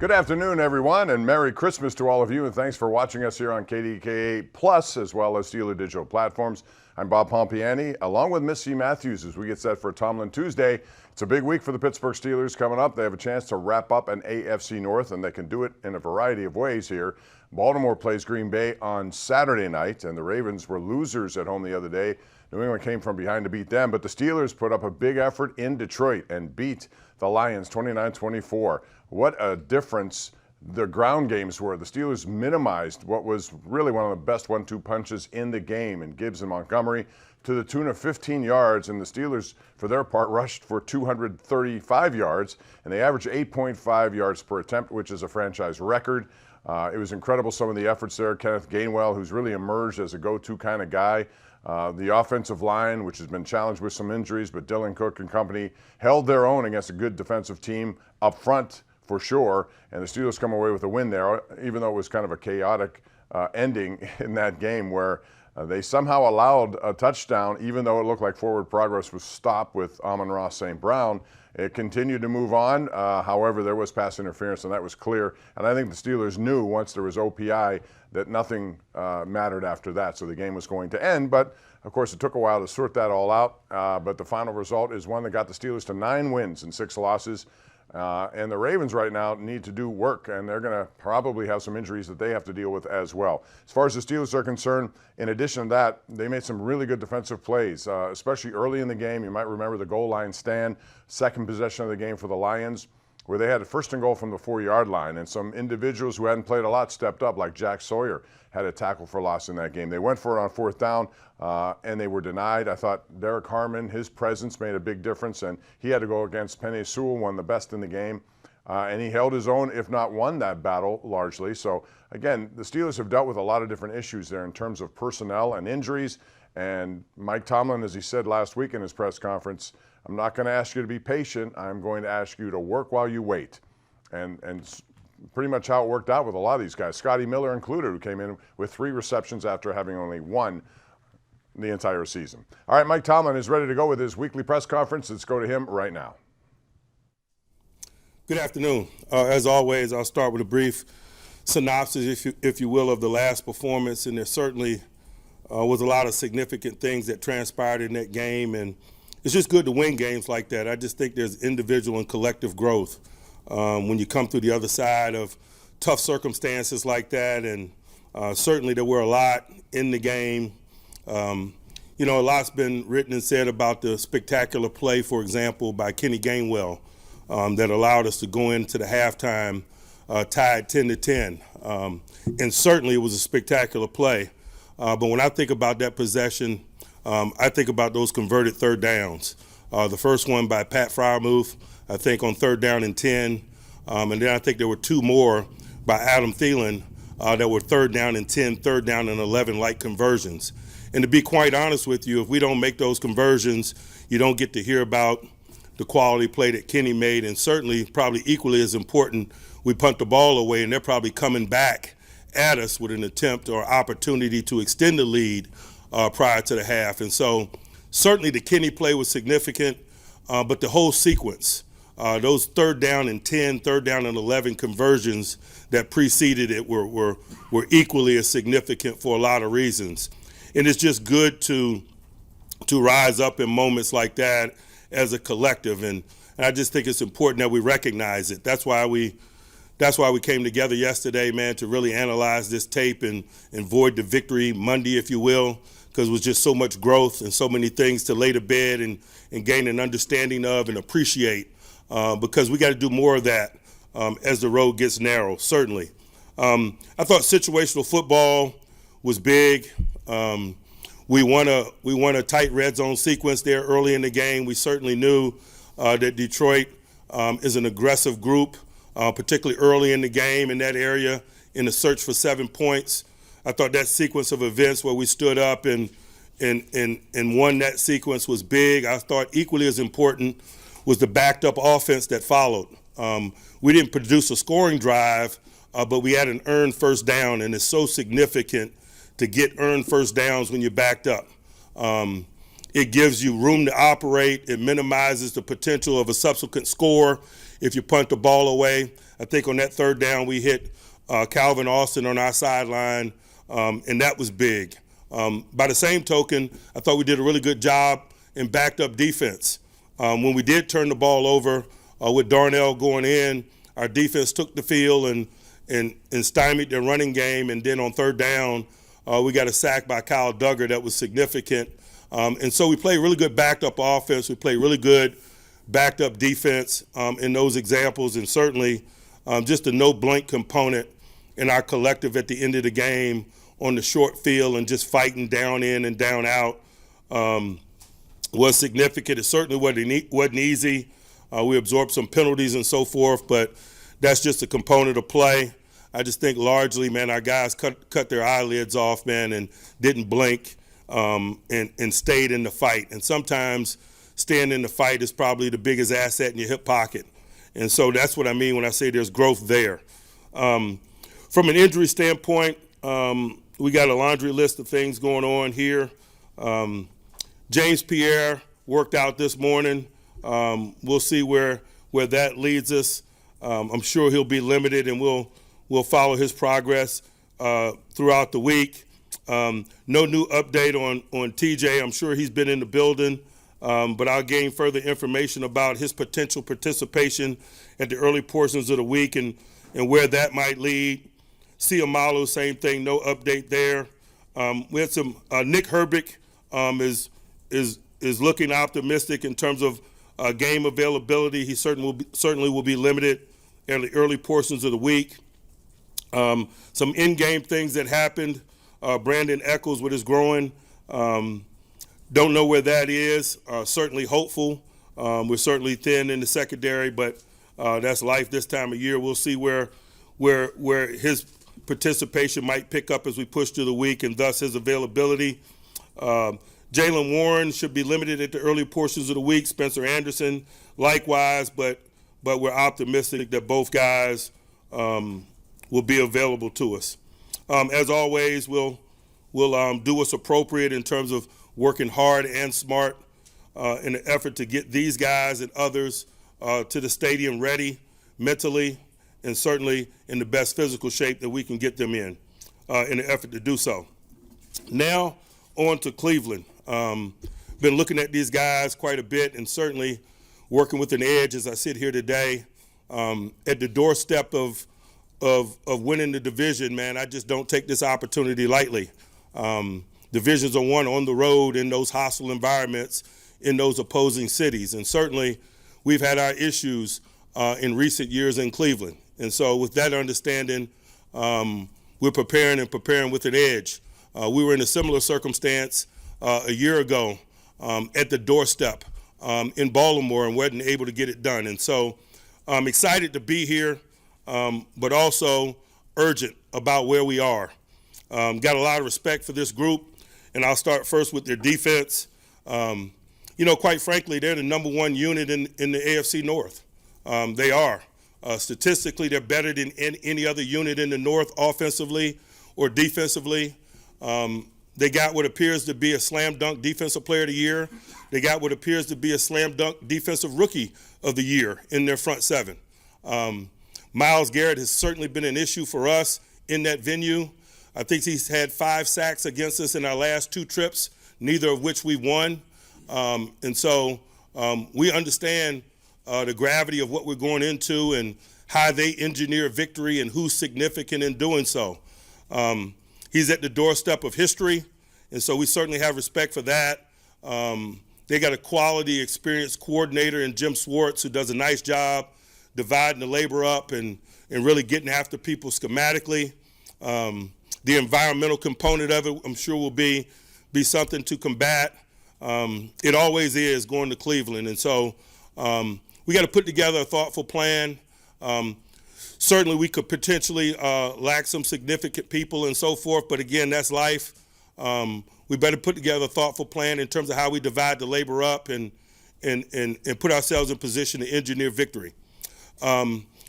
Good afternoon, everyone, and Merry Christmas to all of you, and thanks for watching us here on KDKA Plus, as well as Steeler Digital platforms. I'm Bob Pompiani, along with Missy Matthews, as we get set for Tomlin Tuesday. It's a big week for the Pittsburgh Steelers coming up. They have a chance to wrap up an AFC North, and they can do it in a variety of ways here. Baltimore plays Green Bay on Saturday night, and the Ravens were losers at home the other day. New England came from behind to beat them, but the Steelers put up a big effort in Detroit and beat the Lions 29-24. What a difference the ground games were. The Steelers minimized what was really one of the best 1-2 punches in the game in Gibbs and Montgomery to the tune of 15 yards, and the Steelers, for their part, rushed for 235 yards, and they averaged 8.5 yards per attempt, which is a franchise record. It was incredible, some of the efforts there. Kenneth Gainwell, who's really emerged as a go-to kind of guy. The offensive line, which has been challenged with some injuries, but Dylan Cook and company held their own against a good defensive team up front for sure, and the Steelers come away with a win there, even though it was kind of a chaotic ending in that game where they somehow allowed a touchdown, even though it looked like forward progress was stopped with Amon-Ra St. Brown. It continued to move on. However, there was pass interference, and that was clear. And I think the Steelers knew once there was OPI that nothing mattered after that, so the game was going to end. But, of course, it took a while to sort that all out. But the final result is one that got the Steelers to 9 wins and 6 losses. And the Ravens right now need to do work, and they're going to probably have some injuries that they have to deal with as well. As far as the Steelers are concerned, in addition to that, they made some really good defensive plays, especially early in the game. You might remember the goal line stand, second possession of the game for the Lions, where they had a first and goal from the 4-yard line, and some individuals who hadn't played a lot stepped up, like Jack Sawyer had a tackle for loss in that game. They went for it on 4th down, and they were denied. I thought Derek Harmon, his presence made a big difference, and he had to go against Penei Sewell, one of the best in the game, and he held his own, if not won that battle largely. So, again, the Steelers have dealt with a lot of different issues there in terms of personnel and injuries, and Mike Tomlin, as he said last week in his press conference, I'm not going to ask you to be patient. I'm going to ask you to work while you wait. And pretty much how it worked out with a lot of these guys, Scotty Miller included, who came in with 3 receptions after having only 1 the entire season. All right, Mike Tomlin is ready to go with his weekly press conference. Let's go to him right now. Good afternoon. As always, I'll start with a brief synopsis, if you will, of the last performance. And there certainly was a lot of significant things that transpired in that game. And it's just good to win games like that. I just think there's individual and collective growth when you come through the other side of tough circumstances like that. And certainly there were a lot in the game. A lot's been written and said about the spectacular play, for example, by Kenny Gainwell that allowed us to go into the halftime tied 10-10. And certainly it was a spectacular play. But when I think about that possession, I think about those converted 3rd downs. The first one by Pat Freiermuth, I think on 3rd down and 10. And then I think there were 2 more by Adam Thielen that were 3rd down and 10, 3rd down and 11 like conversions. And to be quite honest with you, if we don't make those conversions, you don't get to hear about the quality play that Kenny made. And certainly, probably equally as important, we punt the ball away, and they're probably coming back at us with an attempt or opportunity to extend the lead prior to the half. And so certainly the Kenny play was significant, but the whole sequence, those 3rd down and 10, 3rd down and 11 conversions that preceded it were equally as significant for a lot of reasons. And it's just good to rise up in moments like that as a collective. And I just think it's important that we recognize it. That's why we came together yesterday, man, to really analyze this tape and void the victory Monday, if you will, because it was just so much growth and so many things to lay to bed and gain an understanding of and appreciate, because we got to do more of that as the road gets narrow, certainly. I thought situational football was big. We won a tight red zone sequence there early in the game. We certainly knew that Detroit is an aggressive group, particularly early in the game in that area in the search for 7 points. I thought that sequence of events where we stood up and won that sequence was big. I thought equally as important was the backed up offense that followed. We didn't produce a scoring drive, but we had an earned first down, and it's so significant to get earned first downs when you're backed up. It gives you room to operate. It minimizes the potential of a subsequent score. if you punt the ball away. I think on that third down we hit Calvin Austin on our sideline, and that was big. By the same token, I thought we did a really good job in backed up defense. When we did turn the ball over with Darnell going in, our defense took the field and stymied their running game, and then on third down, we got a sack by Kyle Duggar that was significant. And so we played really good backed up offense. We played really good backed up defense in those examples, and certainly just a no blink component in our collective at the end of the game on the short field and just fighting down in and down out was significant. It certainly wasn't easy. We absorbed some penalties and so forth, but that's just a component of play. I just think largely, man, our guys cut their eyelids off, man, and didn't blink and stayed in the fight. And sometimes staying in the fight is probably the biggest asset in your hip pocket. And so that's what I mean when I say there's growth there. From an injury standpoint, we got a laundry list of things going on here. James Pierre worked out this morning. We'll see where that leads us. I'm sure he'll be limited, and we'll follow his progress throughout the week. No new update on TJ. I'm sure he's been in the building, but I'll gain further information about his potential participation at the early portions of the week and where that might lead. Siamalu, same thing, no update there. We had some Nick Herbig is looking optimistic in terms of game availability. He certainly will be limited in the early portions of the week. Some in-game things that happened. Brandon Echols with his groin. Don't know where that is. Certainly hopeful. We're certainly thin in the secondary, but that's life this time of year. We'll see where his participation might pick up as we push through the week, and thus his availability. Jalen Warren should be limited at the early portions of the week. Spencer Anderson likewise, but we're optimistic that both guys will be available to us. As always, we'll do what's appropriate in terms of working hard and smart in an effort to get these guys and others to the stadium ready mentally and certainly in the best physical shape that we can get them in an effort to do so. Now on to Cleveland. Been looking at these guys quite a bit and certainly working with an edge as I sit here today at the doorstep of winning the division, man. I just don't take this opportunity lightly. Divisions are won on the road in those hostile environments in those opposing cities. And certainly we've had our issues in recent years in Cleveland. And so with that understanding, we're preparing with an edge. We were in a similar circumstance a year ago at the doorstep in Baltimore and wasn't able to get it done. And so I'm excited to be here, but also urgent about where we are. Got a lot of respect for this group, and I'll start first with their defense. Quite frankly, they're the number one unit in the AFC North. They are. Statistically, they're better than any other unit in the North offensively or defensively. They got what appears to be a slam dunk defensive player of the year. They got what appears to be a slam dunk defensive rookie of the year in their front seven. Myles Garrett has certainly been an issue for us in that venue. I think he's had 5 sacks against us in our last 2 trips, neither of which we won. And so we understand the gravity of what we're going into and how they engineer victory and who's significant in doing so. He's at the doorstep of history, and so we certainly have respect for that. They got a quality, experienced coordinator in Jim Swartz who does a nice job dividing the labor up and really getting after people schematically. The environmental component of it, I'm sure, will be something to combat. It always is going to Cleveland, and so we got to put together a thoughtful plan. Certainly we could potentially lack some significant people and so forth, but again, that's life. We better put together a thoughtful plan in terms of how we divide the labor up and put ourselves in position to engineer victory.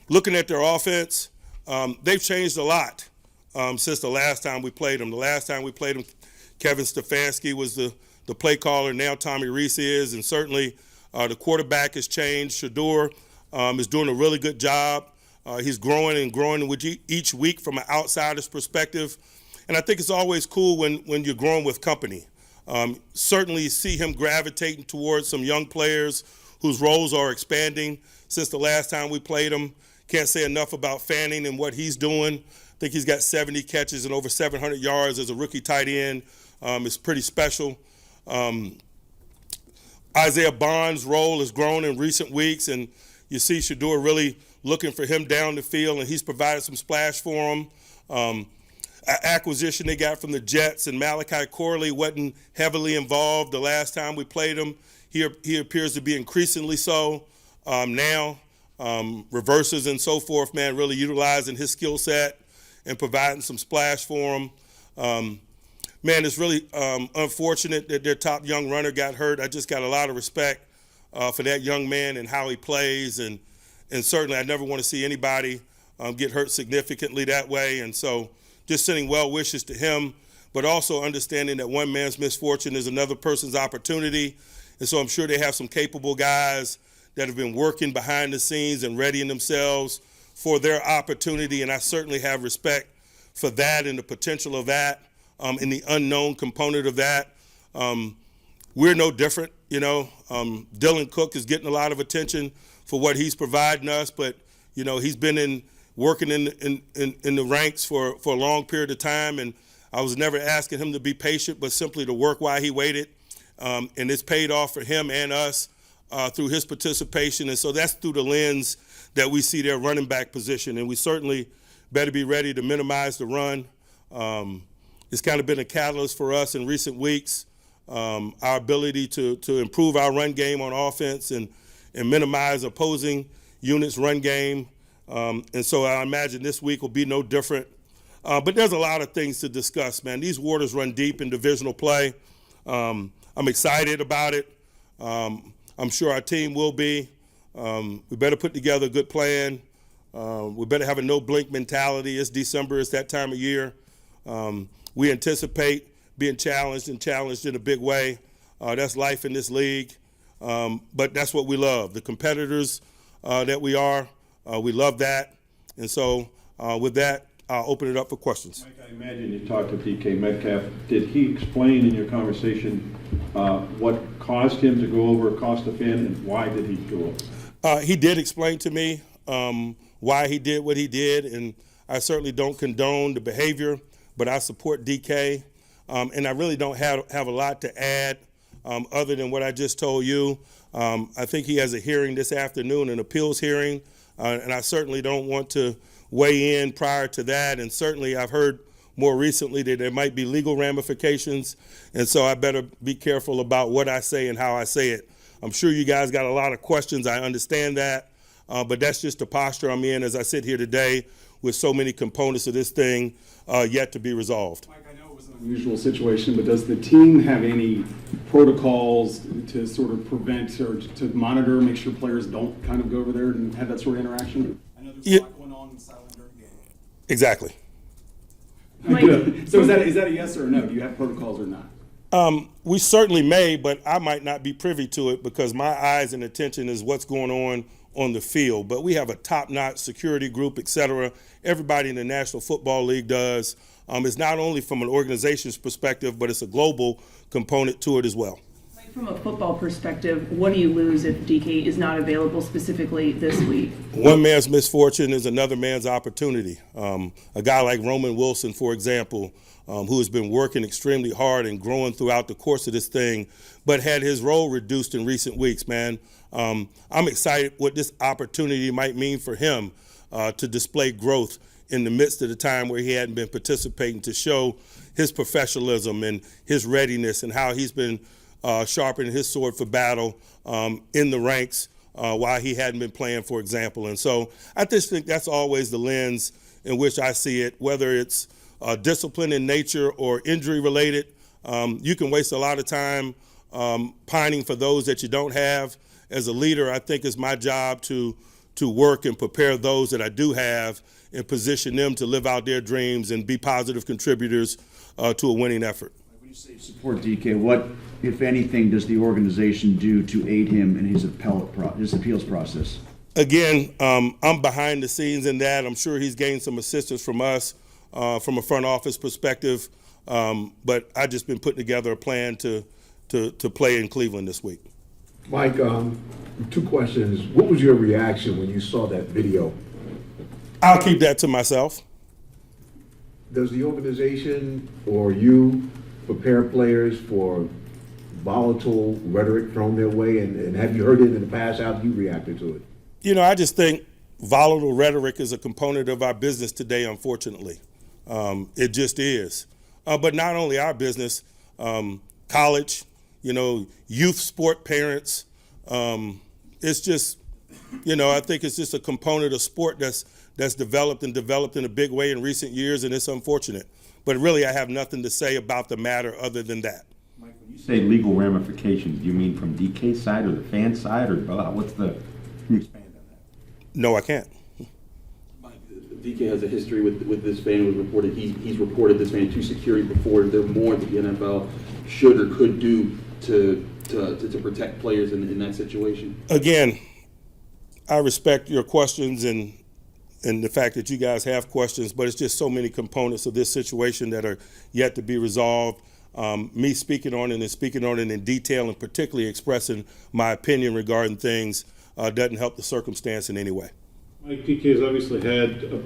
Looking at their offense, they've changed a lot since the last time we played them. The last time we played them, Kevin Stefanski was the play caller. Now Tommy Reese is, and certainly the quarterback has changed. Shador is doing a really good job. He's growing and growing with each week from an outsider's perspective. And I think it's always cool when you're growing with company. Certainly see him gravitating towards some young players whose roles are expanding since the last time we played him. Can't say enough about Fanning and what he's doing. I think he's got 70 catches and over 700 yards as a rookie tight end. It's pretty special. Isaiah Bond's role has grown in recent weeks, and you see Shedeur really looking for him down the field, and he's provided some splash for him. Acquisition they got from the Jets, and Malachi Corley wasn't heavily involved the last time we played him. He appears to be increasingly so now. Reverses and so forth, man, really utilizing his skill set and providing some splash for him. Man, it's really unfortunate that their top young runner got hurt. I just got a lot of respect for that young man and how he plays, and certainly I never want to see anybody get hurt significantly that way. And so just sending well wishes to him, but also understanding that one man's misfortune is another person's opportunity. And so I'm sure they have some capable guys that have been working behind the scenes and readying themselves for their opportunity, and I certainly have respect for that and the potential of that, and the unknown component of that. We're no different, you know. Dylan Cook is getting a lot of attention for what he's providing us, but you know he's been working in the ranks for a long period of time, and I was never asking him to be patient, but simply to work while he waited, and it's paid off for him and us through his participation, and so that's through the lens that we see their running back position, and we certainly better be ready to minimize the run. It's kind of been a catalyst for us in recent weeks, our ability to improve our run game on offense and minimize opposing units' run game. And so I imagine this week will be no different. But there's a lot of things to discuss, man. These waters run deep in divisional play. I'm excited about it. I'm sure our team will be. We better put together a good plan. We better have a no-blink mentality. It's December. It's that time of year. We anticipate being challenged in a big way. That's life in this league. But that's what we love. The competitors that we are, we love that. And so with that, I'll open it up for questions. Mike, I imagine you talked to DK Metcalf. Did he explain in your conversation what caused him to go over across the fin, and why did he go over? He did explain to me why he did what he did, and I certainly don't condone the behavior, but I support DK, and I really don't have a lot to add other than what I just told you. I think he has a hearing this afternoon, an appeals hearing, and I certainly don't want to weigh in prior to that, and certainly I've heard more recently that there might be legal ramifications, and so I better be careful about what I say and how I say it. I'm sure you guys got a lot of questions. I understand that, but that's just the posture I'm in as I sit here today with so many components of this thing yet to be resolved. Mike, I know it was an unusual situation, but does the team have any protocols to sort of prevent or to monitor, make sure players don't kind of go over there and have that sort of interaction? I know there's a lot going on in the sideline during the game. Exactly. So is that a yes or a no? Do you have protocols or not? We certainly may, but I might not be privy to it because my eyes and attention is what's going on the field. But we have a top-notch security group, et cetera. Everybody in the National Football League does. It's not only from an organization's perspective, but it's a global component to it as well. From a football perspective, what do you lose if DK is not available specifically this week? One man's misfortune is another man's opportunity. A guy like Roman Wilson, for example, who has been working extremely hard and growing throughout the course of this thing, but had his role reduced in recent weeks, man. I'm excited what this opportunity might mean for him to display growth in the midst of the time where he hadn't been participating, to show his professionalism and his readiness and how he's been sharpening his sword for battle in the ranks while he hadn't been playing, for example. And so I just think that's always the lens in which I see it, whether it's discipline in nature or injury related. You can waste a lot of time pining for those that you don't have. As a leader, I think it's my job to work and prepare those that I do have and position them to live out their dreams and be positive contributors to a winning effort. When you say support DK, what, if anything, does the organization do to aid him in his appeals process? Again, I'm behind the scenes in that. I'm sure he's gained some assistance from us from a front office perspective, but I've just been putting together a plan to play in Cleveland this week. Mike, 2 questions. What was your reaction when you saw that video? I'll keep that to myself. Does the organization or you prepare players for volatile rhetoric thrown their way? And have you heard it in the past? How have you reacted to it? You know, I just think volatile rhetoric is a component of our business today, unfortunately. It just is. But not only our business, college, youth sport parents. It's just, I think it's just a component of sport that's developed in a big way in recent years, and it's unfortunate. But really, I have nothing to say about the matter other than that. Mike, when you say legal ramifications, do you mean from DK's side or the fan side, or can you expand on that? No, I can't. DK has a history with this fan. It was reported he's reported this fan to security before. Is there more that the NFL should or could do to protect players in that situation? Again, I respect your questions and the fact that you guys have questions, but it's just so many components of this situation that are yet to be resolved. Me speaking on it in detail and particularly expressing my opinion regarding things doesn't help the circumstance in any way. Mike, DK has obviously had a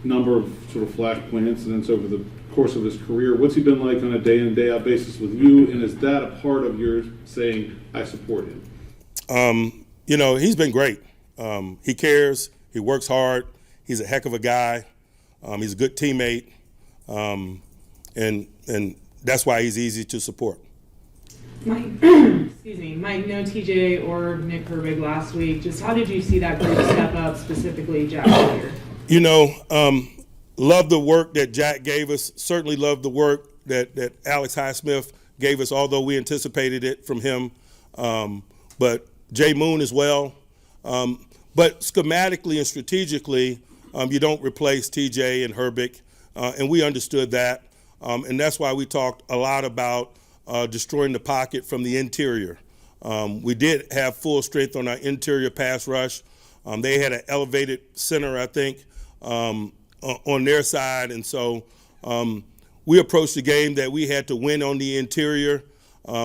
number of sort of flashpoint incidents over the course of his career. What's he been like on a day-in, day-out basis with you, and is that a part of your saying, I support him? He's been great. He cares. He works hard. He's a heck of a guy. He's a good teammate. And that's why he's easy to support. Mike, excuse me, Mike, no TJ or Nick Herbig last week. Just how did you see that group step up, specifically Jack Hillier? Love the work that Jack gave us. Certainly love the work that Alex Highsmith gave us, although we anticipated it from him. But Jay Moon as well. But schematically and strategically, you don't replace TJ and Herbig, and we understood that. And that's why we talked a lot about destroying the pocket from the interior. We did have full strength on our interior pass rush. They had an elevated center, I think, on their side. And so we approached the game that we had to win on the interior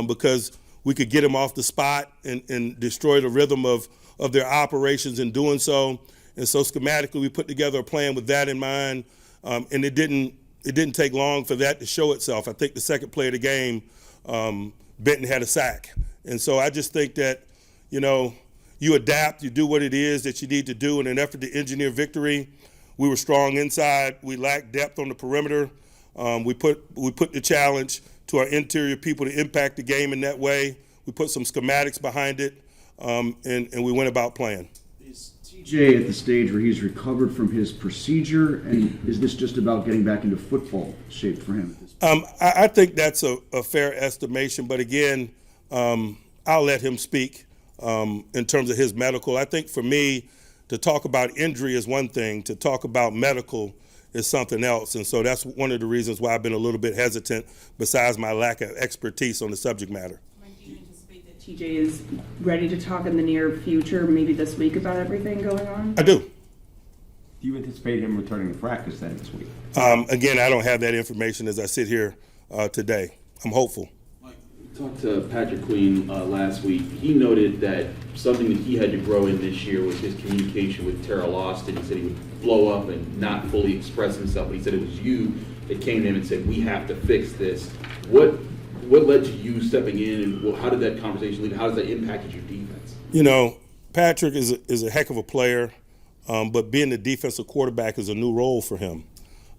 because we could get them off the spot and destroy the rhythm of their operations in doing so. And so schematically, we put together a plan with that in mind. And it didn't take long for that to show itself. I think the second play of the game, Benton had a sack. And so I just think that, you adapt, you do what it is that you need to do in an effort to engineer victory. We were strong inside. We lacked depth on the perimeter. We put the challenge to our interior people to impact the game in that way. We put some schematics behind it, and we went about playing. Is TJ at the stage where he's recovered from his procedure, and is this just about getting back into football shape for him at this point? I think that's a fair estimation, but again, I'll let him speak in terms of his medical. I think for me, to talk about injury is one thing. To talk about medical is something else. And so that's one of the reasons why I've been a little bit hesitant, besides my lack of expertise on the subject matter. Do you anticipate that TJ is ready to talk in the near future, maybe this week, about everything going on? I do. Do you anticipate him returning to practice then this week? Again, I don't have that information as I sit here today. I'm hopeful. Talked to Patrick Queen last week. He noted that something that he had to grow in this year was his communication with Terrell Austin. He said he would blow up and not fully express himself. But he said it was you that came to him and said, we have to fix this. What led to you stepping in, and how did that conversation lead? How does that impact your defense? Patrick is a heck of a player, but being the defensive quarterback is a new role for him.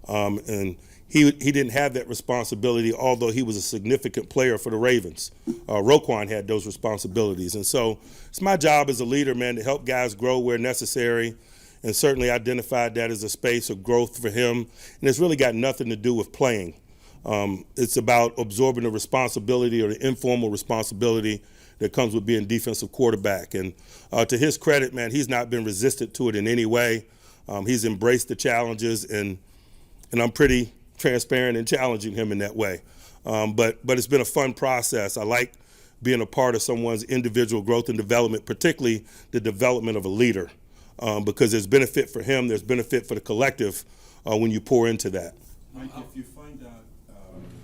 And he didn't have that responsibility, although he was a significant player for the Ravens. Roquan had those responsibilities. And so it's my job as a leader, man, to help guys grow where necessary, and certainly identified that as a space of growth for him. And it's really got nothing to do with playing. It's about absorbing the responsibility or the informal responsibility that comes with being defensive quarterback. And to his credit, man, he's not been resistant to it in any way. He's embraced the challenges, and I'm pretty transparent and challenging him in that way. But it's been a fun process. I like being a part of someone's individual growth and development, particularly the development of a leader. because there's benefit for him, there's benefit for the collective when you pour into that. Mike, if you find out.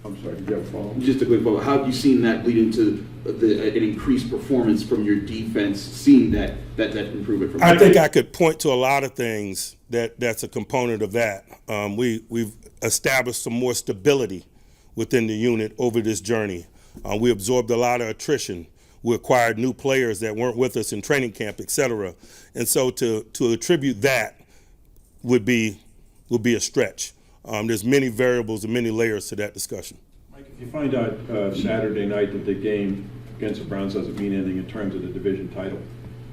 I'm sorry, you have a follow-up? Just a quick follow-up. How have you seen that lead into an increased performance from your defense, seeing that improvement from I think I could point to a lot of things that's a component of that. We've established some more stability within the unit over this journey. We absorbed a lot of attrition. We acquired new players that weren't with us in training camp, et cetera. And so to attribute that would be a stretch. There's many variables and many layers to that discussion. Mike, if you find out Saturday night that the game against the Browns doesn't mean anything in terms of the division title,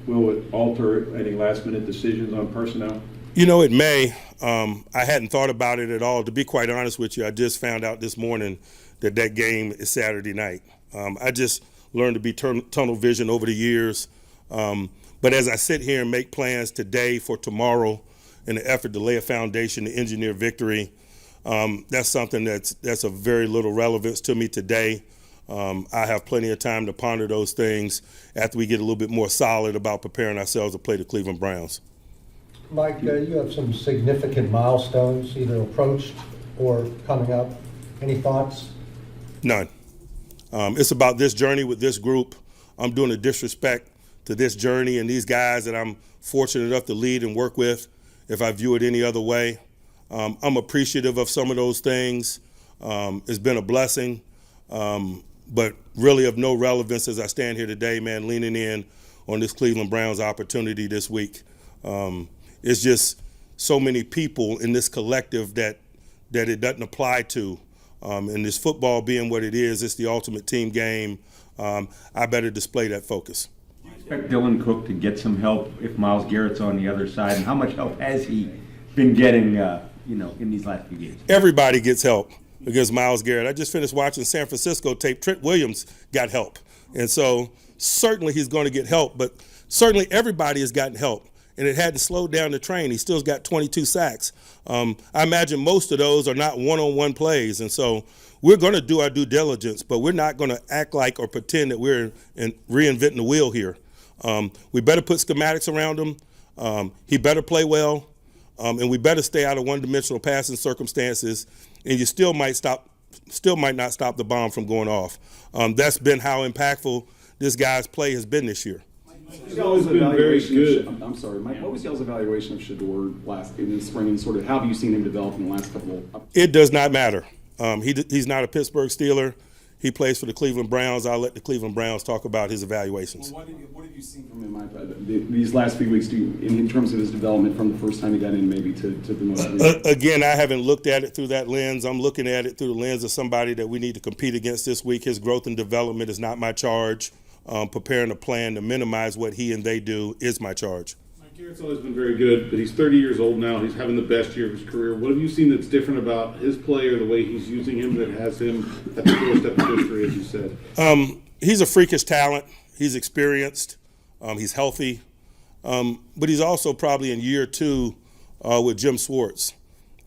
will it alter any last-minute decisions on personnel? You know, it may. I hadn't thought about it at all. To be quite honest with you, I just found out this morning that game is Saturday night. I just learned to be tunnel vision over the years. But as I sit here and make plans today for tomorrow in the effort to lay a foundation to engineer victory, that's something that's of very little relevance to me today. I have plenty of time to ponder those things after we get a little bit more solid about preparing ourselves to play the Cleveland Browns. Mike, you have some significant milestones either approached or coming up. Any thoughts? None. It's about this journey with this group. I'm doing a disrespect to this journey and these guys that I'm fortunate enough to lead and work with if I view it any other way. I'm appreciative of some of those things. It's been a blessing, but really of no relevance as I stand here today, man, leaning in on this Cleveland Browns opportunity this week. It's just so many people in this collective that it doesn't apply to. And this football being what it is, it's the ultimate team game. I better display that focus. Do you expect Dylan Cook to get some help if Myles Garrett's on the other side? And how much help has he been getting, in these last few games? Everybody gets help against Myles Garrett. I just finished watching San Francisco tape. Trent Williams got help. And so certainly he's going to get help, but certainly everybody has gotten help. And it hadn't slowed down the train. He still's got 22 sacks. I imagine most of those are not one-on-one plays. And so we're going to do our due diligence, but we're not going to act like or pretend that we're reinventing the wheel here. We better put schematics around him. He better play well. And we better stay out of one-dimensional passing circumstances. And you still might not stop the bomb from going off. That's been how impactful this guy's play has been this year. He's always been very good. I'm sorry, Mike. What was y'all's evaluation of Shador in the spring, and sort of how have you seen him develop in the last couple of? It does not matter. He's not a Pittsburgh Steeler. He plays for the Cleveland Browns. I'll let the Cleveland Browns talk about his evaluations. Well, what have you seen from him these last few weeks? In terms of his development from the first time he got in, maybe to the most recent? Again, I haven't looked at it through that lens. I'm looking at it through the lens of somebody that we need to compete against this week. His growth and development is not my charge. Preparing a plan to minimize what he and they do is my charge. Mike Garrett's always been very good, but he's 30 years old now. He's having the best year of his career. What have you seen that's different about his play or the way he's using him that has him at the doorstep of history, as you said? He's a freakish talent. He's experienced. He's healthy. But he's also probably in year 2 with Jim Schwartz.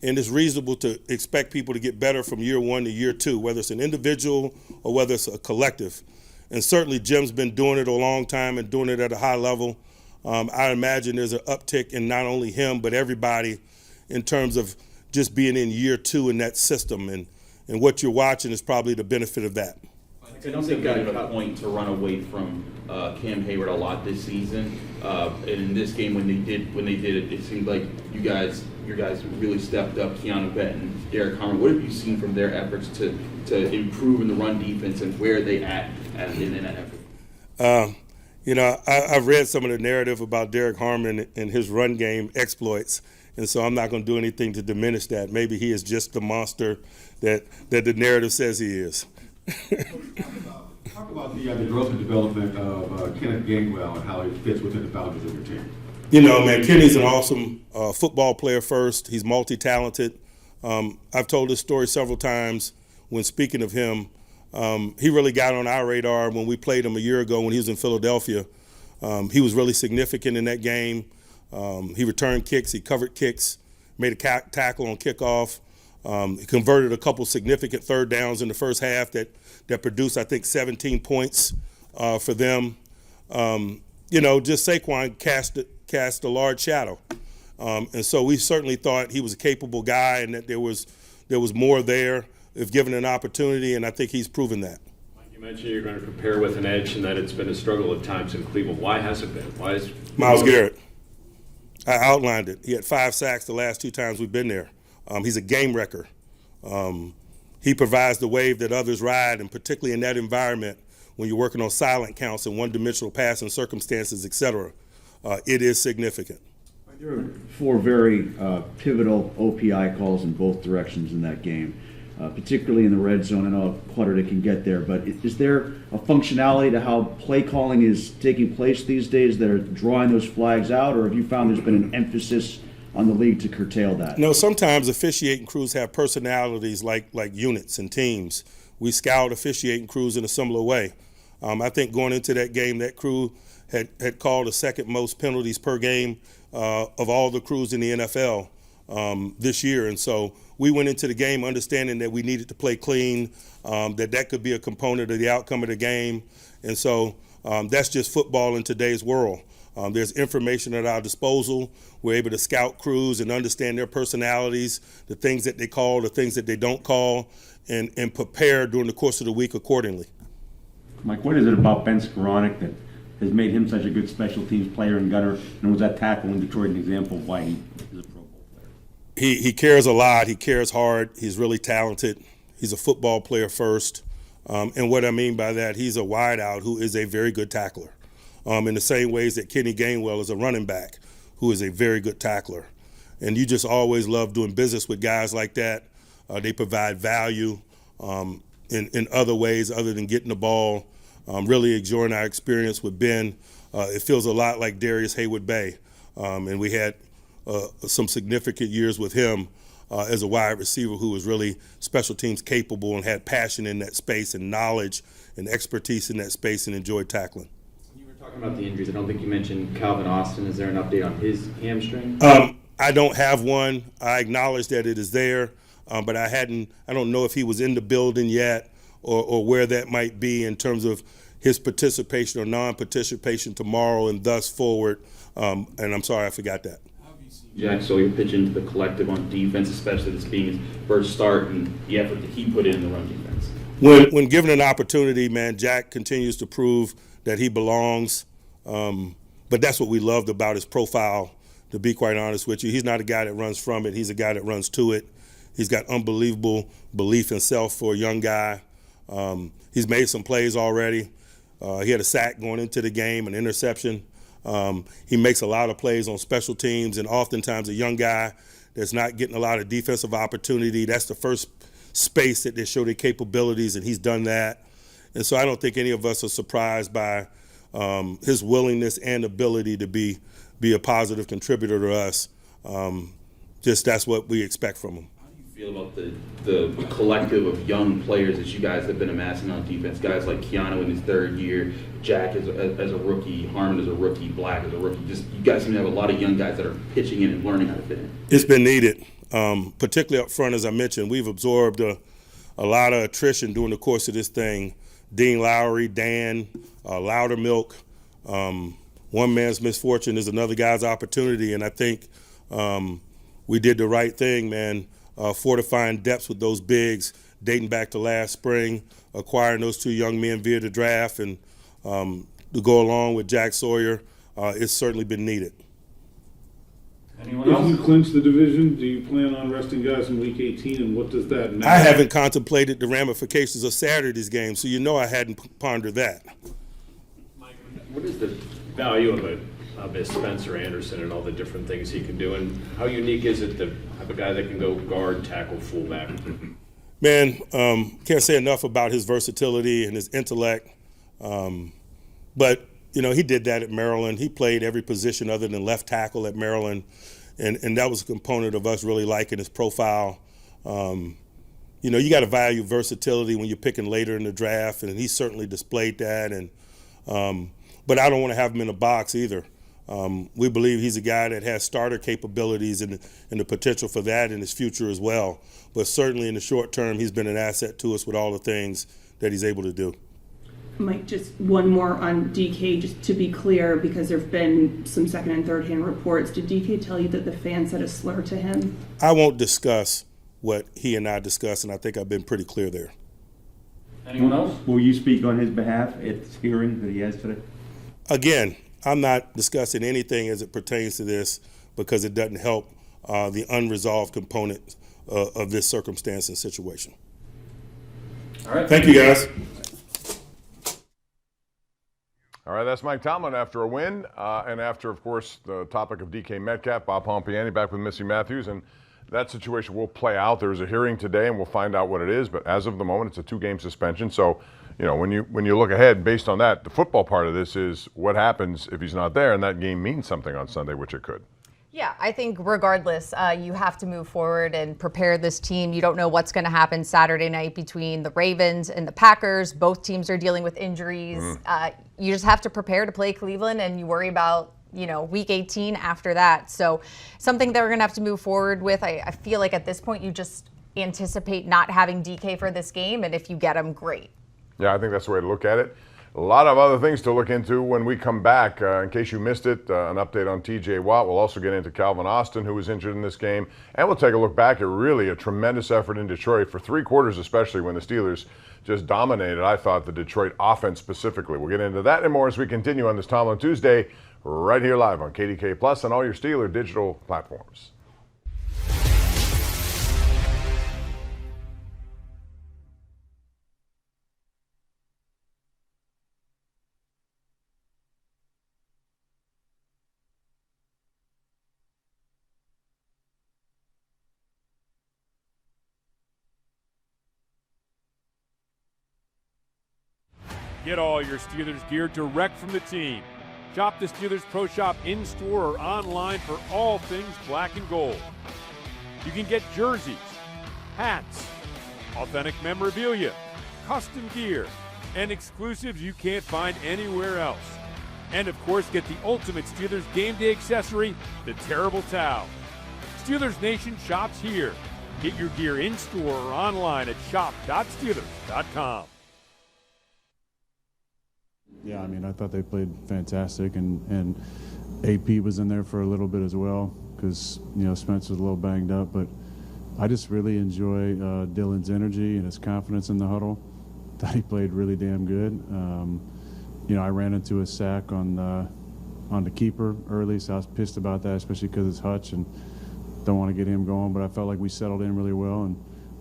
And it's reasonable to expect people to get better from year 1 to year 2, whether it's an individual or whether it's a collective. And certainly Jim's been doing it a long time and doing it at a high level. I imagine there's an uptick in not only him, but everybody in terms of just being in year 2 in that system. And what you're watching is probably the benefit of that. I don't think got a point to run away from Cam Hayward a lot this season. And in this game, when they did it, it seemed like your guys really stepped up. Keanu Benton, Derek Harmon. What have you seen from their efforts to improve in the run defense, and where are they at in that effort? I've read some of the narrative about Derek Harmon and his run game exploits, and so I'm not going to do anything to diminish that. Maybe he is just the monster that the narrative says he is. Talk about the growth and development of Kenneth Gainwell and how he fits within the boundaries of your team. Man, Kenny's an awesome football player first. He's multi-talented. I've told this story several times when speaking of him. He really got on our radar when we played him a year ago when he was in Philadelphia. He was really significant in that game. He returned kicks, he covered kicks, made a tackle on kickoff. He converted a couple significant third downs in the first half that produced, I think, 17 points for them. Just Saquon cast a large shadow. And so we certainly thought he was a capable guy and that there was more there if given an opportunity, and I think he's proven that. You mentioned you're going to prepare with an edge and that it's been a struggle at times in Cleveland. Why has it been? Why is Myles Garrett? I outlined it. He had 5 sacks the last 2 times we've been there. He's a game wrecker. He provides the wave that others ride, and particularly in that environment when you're working on silent counts and one-dimensional passing circumstances, et cetera, it is significant. There were 4 very pivotal OPI calls in both directions in that game, particularly in the red zone. I know how cluttered it can get there, but is there a functionality to how play calling is taking place these days that are drawing those flags out, or have you found there's been an emphasis on the league to curtail that? No, sometimes officiating crews have personalities like units and teams. We scout officiating crews in a similar way. I think going into that game, that crew had called the second most penalties per game of all the crews in the NFL this year. And so we went into the game understanding that we needed to play clean, that could be a component of the outcome of the game. And so that's just football in today's world. There's information at our disposal. We're able to scout crews and understand their personalities, the things that they call, the things that they don't call, and prepare during the course of the week accordingly. Mike, what is it about Ben Skoranek that has made him such a good special teams player and gunner? And was that tackle in Detroit an example of why he is a Pro Bowl player? He cares a lot. He cares hard. He's really talented. He's a football player first. And what I mean by that, he's a wideout who is a very good tackler. In the same ways that Kenny Gainwell is a running back who is a very good tackler. And you just always love doing business with guys like that. They provide value in other ways other than getting the ball. Really enjoying our experience with Ben. It feels a lot like Darius Haywood-Bay. And we had some significant years with him as a wide receiver who was really special teams capable and had passion in that space and knowledge and expertise in that space and enjoyed tackling. Talking about the injuries, I don't think you mentioned Calvin Austin. Is there an update on his hamstring? I don't have one. I acknowledge that it is there, but I don't know if he was in the building yet or where that might be in terms of his participation or non-participation tomorrow and thus forward. And I'm sorry I forgot that. Jack Sawyer pitch into the collective on defense, especially this being his first start and the effort that he put in the run defense. When given an opportunity, man, Jack continues to prove that he belongs. But that's what we loved about his profile, to be quite honest with you. He's not a guy that runs from it. He's a guy that runs to it. He's got unbelievable belief in self for a young guy. He's made some plays already. He had a sack going into the game, an interception. He makes a lot of plays on special teams, and oftentimes a young guy that's not getting a lot of defensive opportunity, that's the first space that they show their capabilities, and he's done that. And so I don't think any of us are surprised by his willingness and ability to be a positive contributor to us. Just that's what we expect from him. How do you feel about the collective of young players that you guys have been amassing on defense? Guys like Keanu in his 3rd year, Jack as a rookie, Harmon as a rookie, Black as a rookie. Just you guys seem to have a lot of young guys that are pitching in and learning how to fit in. It's been needed, particularly up front, as I mentioned. We've absorbed a lot of attrition during the course of this thing. Dean Lowry, Dan, Loudermilk. One man's misfortune is another guy's opportunity, and I think we did the right thing, man, fortifying depths with those bigs dating back to last spring, acquiring those 2 young men via the draft, and to go along with Jack Sawyer, it's certainly been needed. Anyone else? If you clinch the division, do you plan on resting guys in Week 18, and what does that matter? I haven't contemplated the ramifications of Saturday's game, so you know I hadn't pondered that. Mike, what is the value of a Spencer Anderson and all the different things he can do, and how unique is it to have a guy that can go guard, tackle, fullback? Man, can't say enough about his versatility and his intellect. But he did that at Maryland. He played every position other than left tackle at Maryland, and that was a component of us really liking his profile. You got to value versatility when you're picking later in the draft, and he certainly displayed that. And but I don't want to have him in a box either. We believe he's a guy that has starter capabilities and the potential for that in his future as well. But certainly in the short term, he's been an asset to us with all the things that he's able to do. Mike, just one more on DK, just to be clear, because there have been some second and third hand reports. Did DK tell you that the fan said a slur to him? I won't discuss what he and I discussed, and I think I've been pretty clear there. Anyone else? Will you speak on his behalf at this hearing that he has today? Again, I'm not discussing anything as it pertains to this because it doesn't help the unresolved component of this circumstance and situation. All right. Thank you, guys. All right, that's Mike Tomlin after a win, and after, of course, the topic of DK Metcalf, Bob Pompiani back with Missy Matthews, and that situation will play out. There's a hearing today, and we'll find out what it is, but as of the moment, it's a 2-game suspension. So, you know, when you look ahead, based on that, the football part of this is what happens if he's not there, and that game means something on Sunday, which it could. Yeah, I think regardless, you have to move forward and prepare this team. You don't know what's going to happen Saturday night between the Ravens and the Packers. Both teams are dealing with injuries. You just have to prepare to play Cleveland, and you worry about, you know, week 18 after that. So something that we're going to have to move forward with. I feel like at this point you just anticipate not having DK for this game, and if you get him, great. Yeah, I think that's the way to look at it. A lot of other things to look into when we come back. In case you missed it, an update on TJ Watt. We'll also get into Calvin Austin, who was injured in this game. And we'll take a look back at really a tremendous effort in Detroit for 3 quarters, especially when the Steelers just dominated, I thought, the Detroit offense specifically. We'll get into that and more as we continue on this Tomlin Tuesday, right here live on KDK Plus and all your Steeler digital platforms. Get all your Steelers gear direct from the team. Shop the Steelers Pro Shop in-store or online for all things black and gold. You can get jerseys, hats, authentic memorabilia, custom gear, and exclusives you can't find anywhere else. And of course, get the ultimate Steelers game day accessory, the Terrible Towel. Steelers Nation shops here. Get your gear in-store or online at shop.steelers.com. Yeah, I mean, I thought they played fantastic, and AP was in there for a little bit as well because, you know, Spence was a little banged up. But I just really enjoy Dylan's energy and his confidence in the huddle. Thought he played really damn good. You know, I ran into a sack on the keeper early, so I was pissed about that, especially because it's Hutch and don't want to get him going. But I felt like we settled in really well, and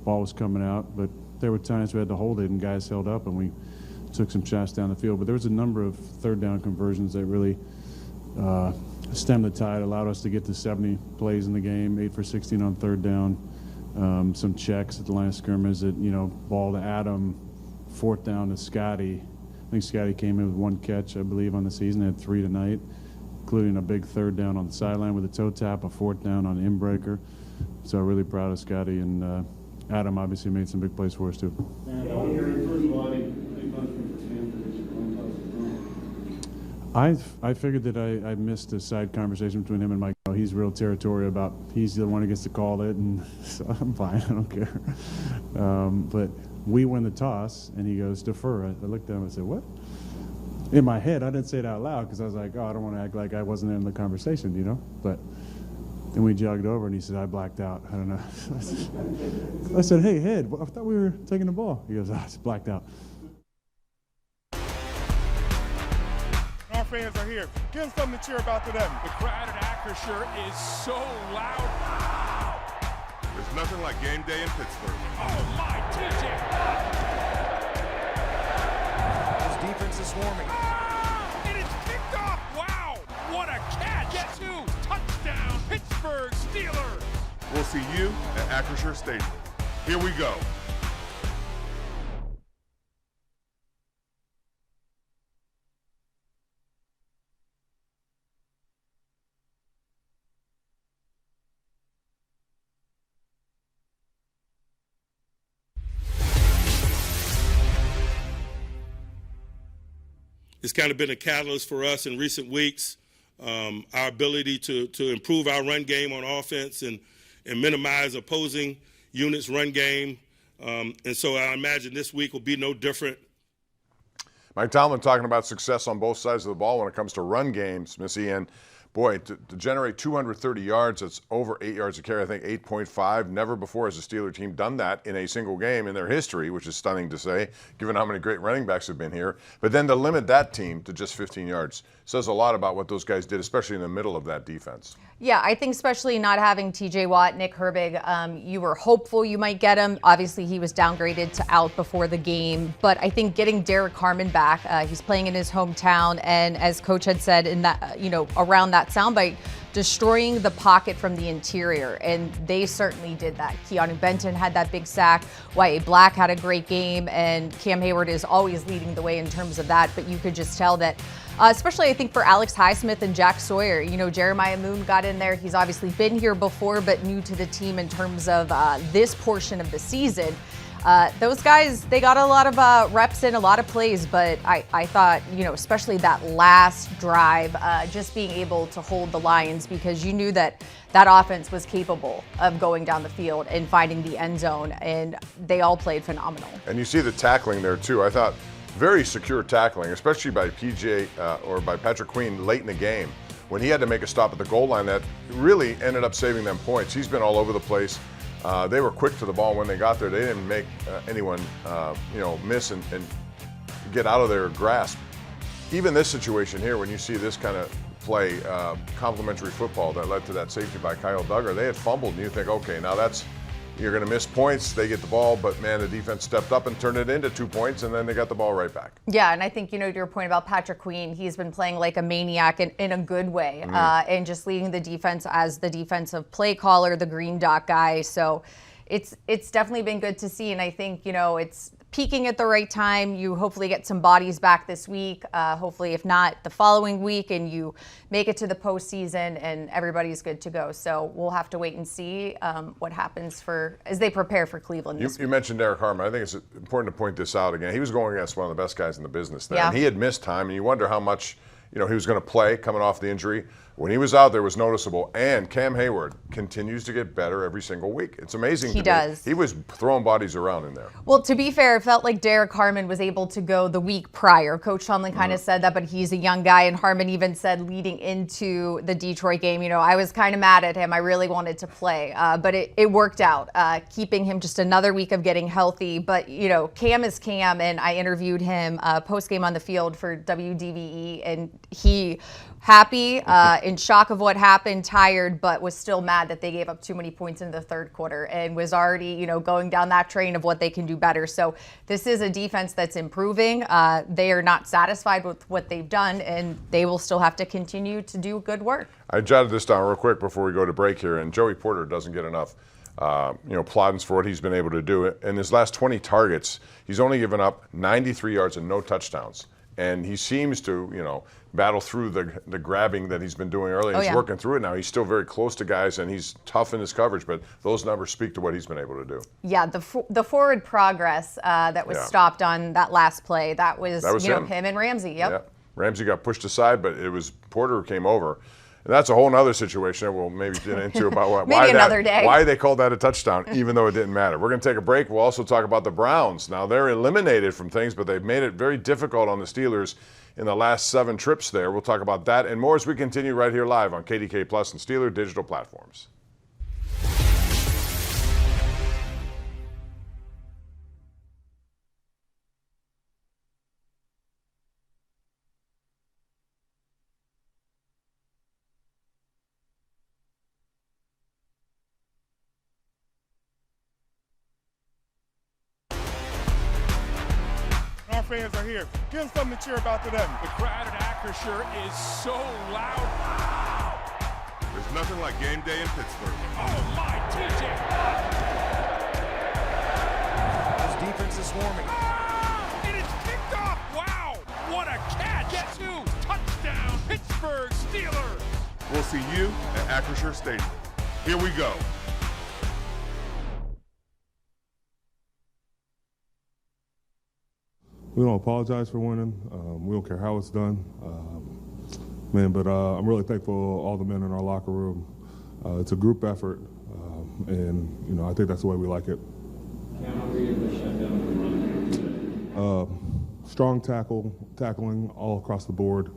ball was coming out. But there were times we had to hold it, and guys held up, and we took some shots down the field. But there was a number of third down conversions that really stemmed the tide, allowed us to get to 70 plays in the game, 8 for 16 on third down, some checks at the line of scrimmage that, you know, ball to Adam, fourth down to Scotty. I think Scotty came in with 1 catch, I believe, on the season, had 3 tonight, including a big third down on the sideline with a toe tap, a fourth down on an inbreaker. So really proud of Scotty, and Adam obviously made some big plays for us too. I figured that I missed a side conversation between him and Mike. He's real territorial about, he's the one who gets to call it, and so I'm fine, I don't care. But we win the toss, and he goes, defer. I looked at him and said, what? In my head, I didn't say it out loud because I was like, oh, I don't want to act like I wasn't in the conversation, you know? But then we jogged over, and he said, I blacked out. I don't know. I said, hey, Head, I thought we were taking the ball. He goes, I just blacked out. Our fans are here. Give them something to cheer about today. The crowd at Acrisure is so loud. There's nothing like game day in Pittsburgh. Oh my, TJ! This defense is swarming. And it's kicked off. Wow, what a catch! Get 2, touchdown, Pittsburgh Steelers. We'll see you at Acrisure Stadium. Here we go. It's kind of been a catalyst for us in recent weeks. Our ability to improve our run game on offense and minimize opposing units' run game. And so I imagine this week will be no different. Mike Tomlin talking about success on both sides of the ball when it comes to run games, Missy, and boy, to generate 230 yards, that's over 8 yards a carry, I think 8.5. Never before has a Steeler team done that in a single game in their history, which is stunning to say, given how many great running backs have been here. But then to limit that team to just 15 yards says a lot about what those guys did, especially in the middle of that defense. Yeah, I think especially not having TJ Watt, Nick Herbig, you were hopeful you might get him. Obviously, he was downgraded to out before the game. But I think getting Derek Carmen back, he's playing in his hometown. And as Coach had said in that, around that soundbite, destroying the pocket from the interior. And they certainly did that. Keanu Benton had that big sack. Y.A. Black had a great game. And Cam Hayward is always leading the way in terms of that. But you could just tell that, especially I think for Alex Highsmith and Jack Sawyer, Jeremiah Moon got in there. He's obviously been here before, but new to the team in terms of this portion of the season. Those guys, they got a lot of reps in, a lot of plays, but I thought, especially that last drive, just being able to hold the Lions, because you knew that offense was capable of going down the field and finding the end zone, and they all played phenomenal. And you see the tackling there too. I thought very secure tackling, especially by PJ or by Patrick Queen late in the game when he had to make a stop at the goal line that really ended up saving them points. He's been all over the place. They were quick to the ball when they got there. They didn't make anyone, miss and get out of their grasp. Even this situation here, when you see this kind of play, complimentary football that led to that safety by Kyle Duggar, they had fumbled, and you think, okay, now you're going to miss points. They get the ball, but man, the defense stepped up and turned it into 2 points, and then they got the ball right back. Yeah, and I think, your point about Patrick Queen, he's been playing like a maniac in a good way, and just leading the defense as the defensive play caller, the green dot guy. So it's definitely been good to see, and I think, it's peaking at the right time. You hopefully get some bodies back this week, hopefully if not the following week, and you make it to the postseason and everybody's good to go. So we'll have to wait and see what happens as they prepare for Cleveland this week. You mentioned Derek Harmon. I think it's important to point this out again. He was going against one of the best guys in the business there. Yeah. And he had missed time, and you wonder how much he was going to play coming off the injury. When he was out there, it was noticeable. And Cam Hayward continues to get better every single week. It's amazing. He does. He was throwing bodies around in there. Well, to be fair, it felt like Derek Harmon was able to go the week prior. Coach Tomlin kind of said that, but he's a young guy. And Harmon even said leading into the Detroit game, I was kind of mad at him. I really wanted to play. But it worked out, keeping him just another week of getting healthy. But, Cam is Cam. And I interviewed him post-game on the field for WDVE. And he happy, in shock of what happened, tired, but was still mad that they gave up too many points in the third quarter and was already, going down that train of what they can do better. So this is a defense that's improving. They are not satisfied with what they've done, and they will still have to continue to do good work. I jotted this down real quick before we go to break here, and Joey Porter doesn't get enough plaudits for what he's been able to do. In his last 20 targets, he's only given up 93 yards and no touchdowns. And he seems to, battle through the grabbing that he's been doing earlier. He's working through it now. He's still very close to guys, and he's tough in his coverage, but those numbers speak to what he's been able to do. Yeah, the forward progress that was stopped on that last play, that was him and Ramsey. Yep. Yeah. Ramsey got pushed aside, but it was Porter who came over. And that's a whole other situation that we'll maybe get into about why they called that a touchdown, even though it didn't matter. We're going to take a break. We'll also talk about the Browns. Now, they're eliminated from things, but they've made it very difficult on the Steelers in the last 7 trips there. We'll talk about that and more as we continue right here live on KDK Plus and Steeler digital platforms. Fans are here. Give them something to cheer about today. The crowd at Acrisure is so loud. There's nothing like game day in Pittsburgh. Oh my, TJ! This defense is swarming. It is kicked off. Wow, what a catch! Guess who? Touchdown, Pittsburgh Steelers. We'll see you at Acrisure Stadium. Here we go. We don't apologize for winning. We don't care how it's done. But I'm really thankful for all the men in our locker room. It's a group effort, and I think that's the way we like it. strong tackling all across the board,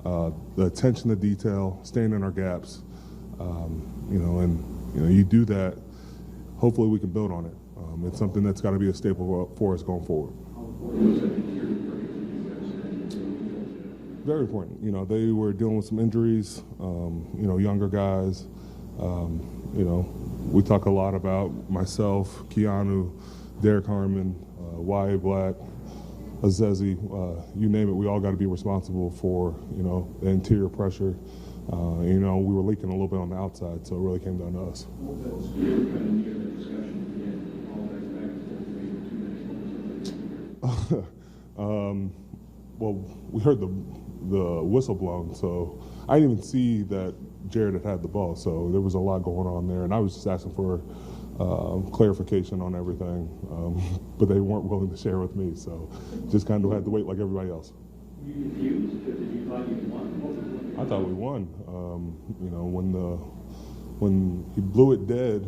the attention to detail, staying in our gaps, you do that. Hopefully we can build on it. It's something that's got to be a staple for us going forward. Very important. They were dealing with some injuries, younger guys. We talk a lot about myself, Keanu, Derek Harmon, Wyatt Black, Azezi, you name it. We all got to be responsible for, the interior pressure. We were leaking a little bit on the outside, so it really came down to us. Well, we heard the whistle blown, so I didn't even see that Jared had the ball, so there was a lot going on there, and I was just asking for clarification on everything, but they weren't willing to share with me, so just kind of had to wait like everybody else. You confused? Did you thought you won? I thought we won. When he blew it dead,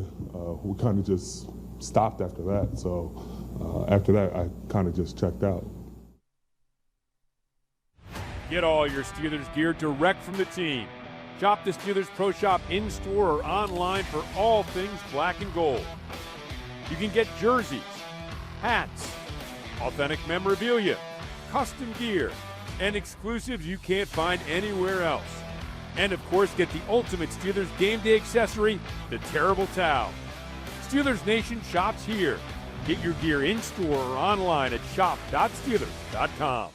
we kind of just stopped after that. So after that, I kind of just checked out. Get all your Steelers gear direct from the team. Shop the Steelers Pro Shop in-store or online for all things black and gold. You can get jerseys, hats, authentic memorabilia, custom gear, and exclusives you can't find anywhere else. And of course, get the ultimate Steelers game day accessory, the Terrible Towel. Steelers Nation shops here. Get your gear in-store or online at shop.steelers.com.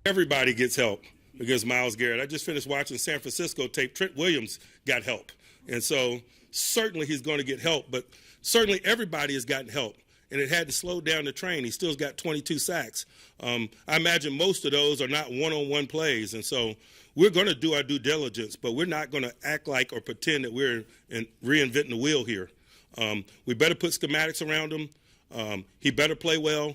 Everybody gets help against Myles Garrett. I just finished watching San Francisco tape. Trent Williams got help. And so certainly he's going to get help, but certainly everybody has gotten help. And it had to slow down the train. He still's got 22 sacks. I imagine most of those are not one-on-one plays. And so we're going to do our due diligence, but we're not going to act like or pretend that we're reinventing the wheel here. We better put schematics around him. He better play well.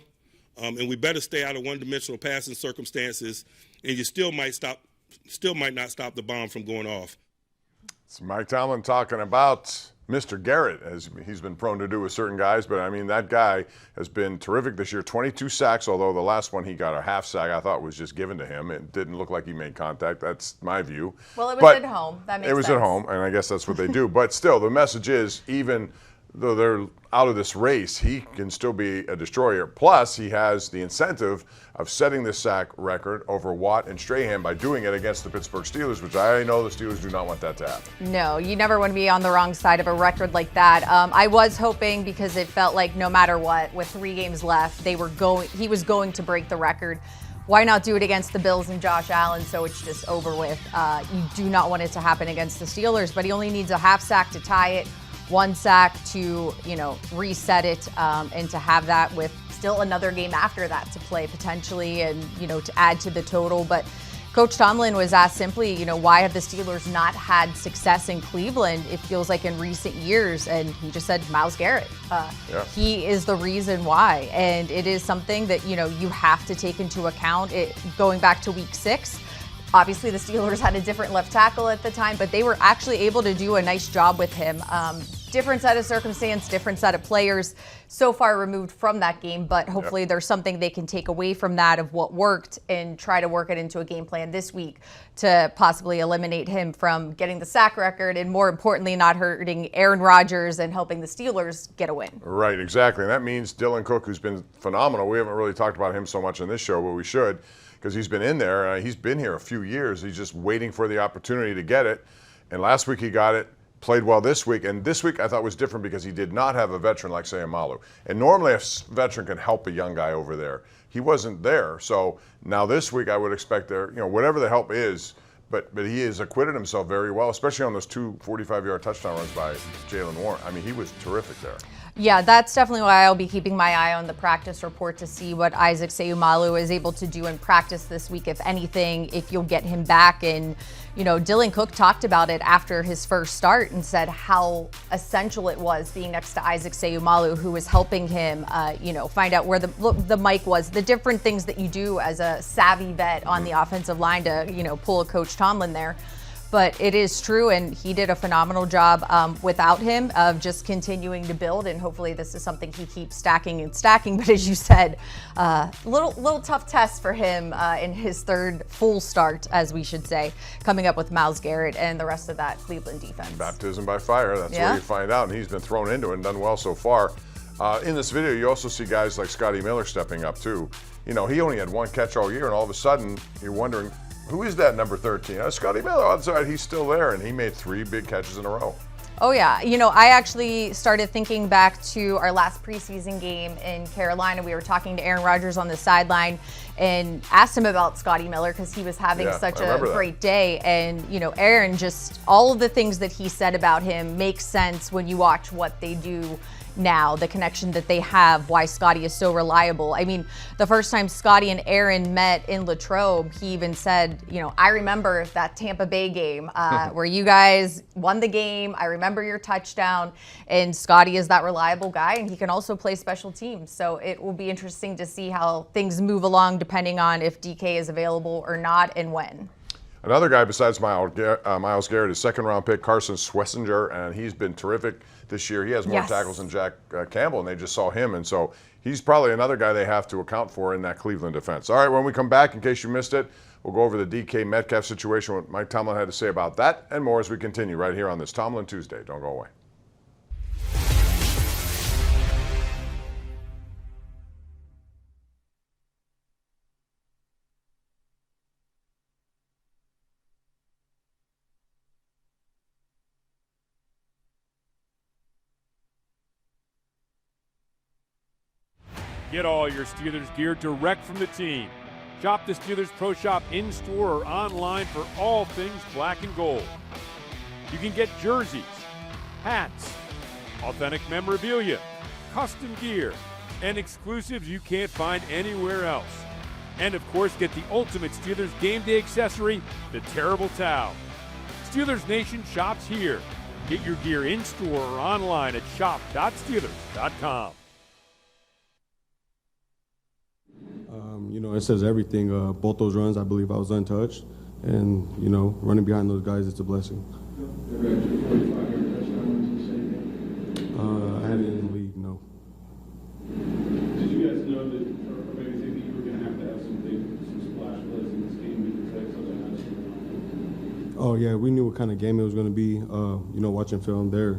And we better stay out of one-dimensional passing circumstances, and you still might not stop the bomb from going off. It's Mike Tomlin talking about Mr. Garrett, as he's been prone to do with certain guys, but I mean, that guy has been terrific this year. 22 sacks, although the last one he got a half sack, I thought was just given to him. It didn't look like he made contact. That's my view. Well, it was at home. That makes sense. It was at home, and I guess that's what they do. But still, the message is, even though they're out of this race, he can still be a destroyer. Plus, he has the incentive of setting this sack record over Watt and Strahan by doing it against the Pittsburgh Steelers, which I know the Steelers do not want that to happen. No, you never want to be on the wrong side of a record like that. I was hoping, because it felt like no matter what, with 3 games left, he was going to break the record. Why not do it against the Bills and Josh Allen so it's just over with? You do not want it to happen against the Steelers, but he only needs a half sack to tie it, 1 sack to, reset it, and to have that with still another game after that to play potentially, and, to add to the total. But Coach Tomlin was asked simply, why have the Steelers not had success in Cleveland, it feels like, in recent years? And he just said Myles Garrett. He is the reason why. And it is something that, you have to take into account. Going back to week 6, obviously the Steelers had a different left tackle at the time, but they were actually able to do a nice job with him. Different set of circumstance, different set of players so far removed from that game, but hopefully there's something they can take away from that of what worked and try to work it into a game plan this week to possibly eliminate him from getting the sack record, and more importantly, not hurting Aaron Rodgers and helping the Steelers get a win. Right, exactly. And that means Dylan Cook, who's been phenomenal. We haven't really talked about him so much in this show, but we should, because he's been in there. He's been here a few years. He's just waiting for the opportunity to get it. And last week he got it. Played well this week, and this week I thought was different because he did not have a veteran like, say, Amalu. And normally a veteran can help a young guy over there. He wasn't there, so now this week I would expect there, whatever the help is, but he has acquitted himself very well, especially on those 2 45-yard touchdown runs by Jalen Warren. I mean, he was terrific there. Yeah, that's definitely why I'll be keeping my eye on the practice report to see what Isaac Seumalo is able to do in practice this week, if anything, if you'll get him back. And, you know, Dylan Cook talked about it after his first start and said how essential it was being next to Isaac Seumalo, who was helping him, you know, find out where the mic was, the different things that you do as a savvy vet on the offensive line to, you know, pull a Coach Tomlin there. But it is true, and he did a phenomenal job without him of just continuing to build, and hopefully this is something he keeps stacking and stacking. But as you said, little tough test for him in his third full start, as we should say, coming up with Myles Garrett and the rest of that Cleveland defense. Baptism by fire, that's where you find out, and he's been thrown into it and done well so far. In this video, you also see guys like Scotty Miller stepping up too. You know, he only had one catch all year, and all of a sudden, you're wondering, who is that number 13? Scotty Miller. Odds are he's still there, and he made 3 big catches in a row. Oh, yeah. You know, I actually started thinking back to our last preseason game in Carolina. We were talking to Aaron Rodgers on the sideline and asked him about Scotty Miller because he was having such a great day. And, you know, Aaron, just all of the things that he said about him makes sense when you watch what they do now, the connection that they have, why Scotty is so reliable. I mean, the first time Scotty and Aaron met in Latrobe, he even said, you know, I remember that Tampa Bay game where you guys won the game. I remember your touchdown. And Scotty is that reliable guy, and he can also play special teams. So it will be interesting to see how things move along depending on if DK is available or not and when. Another guy besides Myles Garrett is second-round pick Carson Swessinger, and he's been terrific this year. He has more tackles than Jack Campbell, and they just saw him. And so he's probably another guy they have to account for in that Cleveland defense. All right, when we come back, in case you missed it, we'll go over the DK Metcalf situation, what Mike Tomlin had to say about that, and more as we continue right here on this Tomlin Tuesday. Don't go away. Get all your Steelers gear direct from the team. Shop the Steelers Pro Shop in-store or online for all things black and gold. You can get jerseys, hats, authentic memorabilia, custom gear, and exclusives you can't find anywhere else. And of course, get the ultimate Steelers game day accessory, the Terrible Towel. Steelers Nation shops here. Get your gear in-store or online at shop.steelers.com. You know, it says everything. Both those runs, I believe I was untouched. And, you know, running behind those guys, it's a blessing. I had it in the league, no. Did you guys know that, or maybe think that you were going to have some splash plays in this game because they had such a high score? Oh, yeah, we knew what kind of game it was going to be. You know, watching film, they're,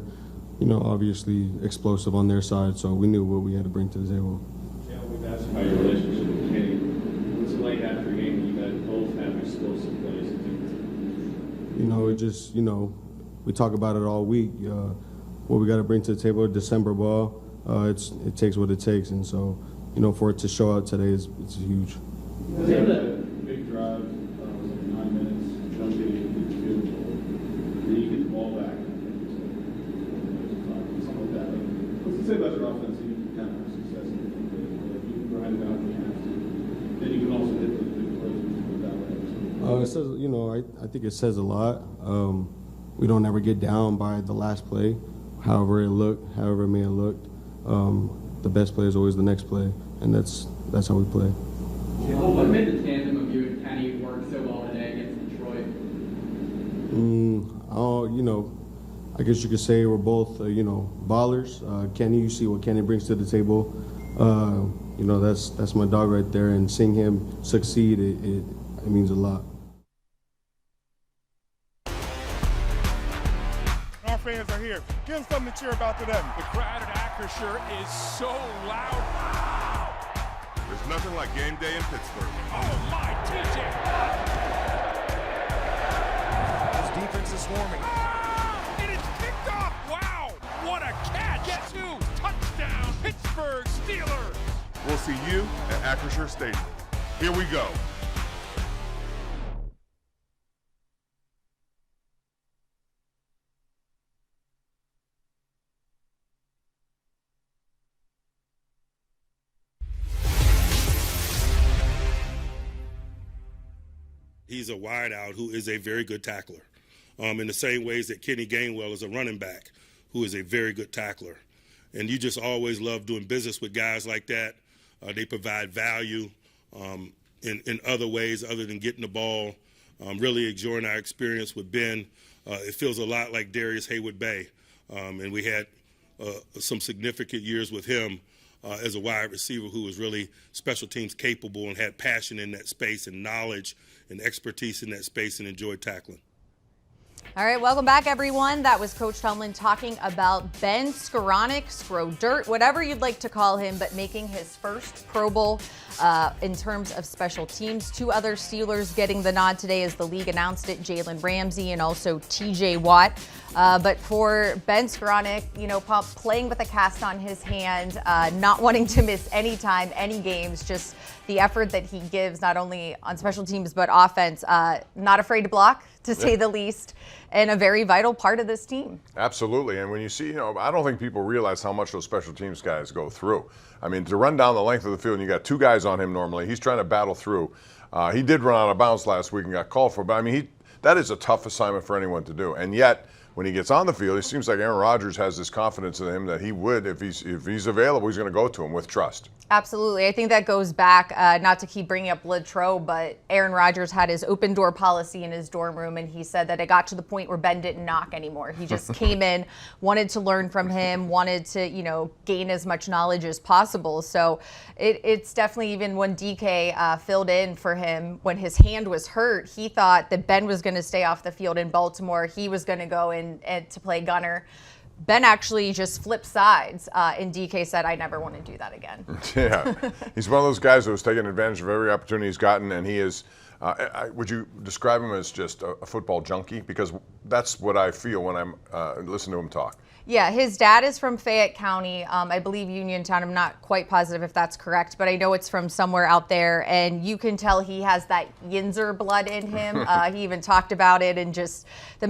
you know, obviously explosive on their side, so we knew what we had to bring to the table. Yeah, we've asked about your relationship with Kenny. What's it like after a game you guys both have explosive plays? You know, it just, you know, we talk about it all week. What we got to bring to the table, December ball, it takes what it takes. And so, you know, for it to show out today, it's huge. Yeah, that big drive, was like 9 minutes, jump in, field goal, then you get the ball back. Something like that. What's it say about your offense? You can have success in different ways. You can grind it out when you have to. Then you can also hit those big plays that way. It says, you know, I think it says a lot. We don't ever get down by the last play, however it looked, however it may have looked. The best play is always the next play, and that's how we play. What made the tandem of you and Kenny work so well today against Detroit? You know, I guess you could say we're both, you know, ballers. Kenny, you see what Kenny brings to the table. You know, that's my dog right there, and seeing him succeed, it means a lot. Our fans are here. Give them something to cheer about today. The crowd at Acrisure is so loud. There's nothing like game day in Pittsburgh. Oh my, TJ! This defense is swarming. And it's picked off. Wow, what a catch! Guess who? Touchdown, Pittsburgh Steelers. We'll see you at Acrisure Stadium. Here we go. He's a wideout who is a very good tackler, in the same ways that Kenny Gainwell is a running back who is a very good tackler. And you just always love doing business with guys like that. They provide value in other ways other than getting the ball. Really enjoying our experience with Ben. It feels a lot like Darius Haywood-Bay, and we had some significant years with him as a wide receiver who was really special teams capable and had passion in that space and knowledge and expertise in that space and enjoyed tackling. All right, welcome back, everyone. That was Coach Tomlin talking about Ben Skowronek, Skro Dirt, whatever you'd like to call him, but making his first Pro Bowl in terms of special teams. Two other Steelers getting the nod today as the league announced it, Jalen Ramsey and also TJ Watt. But for Ben Skowronek, you know, playing with a cast on his hand, not wanting to miss any time, any games, just the effort that he gives, not only on special teams, but offense, not afraid to block, to say the least, and a very vital part of this team. Absolutely. And when you see, you know, I don't think people realize how much those special teams guys go through. I mean, to run down the length of the field, and you got two guys on him normally, he's trying to battle through. He did run out of bounds last week and got called for, but I mean, that is a tough assignment for anyone to do. And yet, when he gets on the field, it seems like Aaron Rodgers has this confidence in him that he would, if he's available, he's going to go to him with trust. Absolutely. I think that goes back, not to keep bringing up Latrobe, but Aaron Rodgers had his open door policy in his dorm room, and he said that it got to the point where Ben didn't knock anymore. He just came in, wanted to learn from him, wanted to, you know, gain as much knowledge as possible. So it's definitely, even when DK filled in for him when his hand was hurt, he thought that Ben was going to stay off the field in Baltimore. He was going to go in and to play gunner. Ben actually just flipped sides, and DK said, I never want to do that again. Yeah, he's one of those guys that was taking advantage of every opportunity he's gotten, and he is, would you describe him as just a football junkie? Because that's what I feel when I'm listening to him talk. Yeah, his dad is from Fayette County, I believe Uniontown. I'm not quite positive if that's correct, but I know it's from somewhere out there, and you can tell he has that Yinzer blood in him. He even talked about it, and just the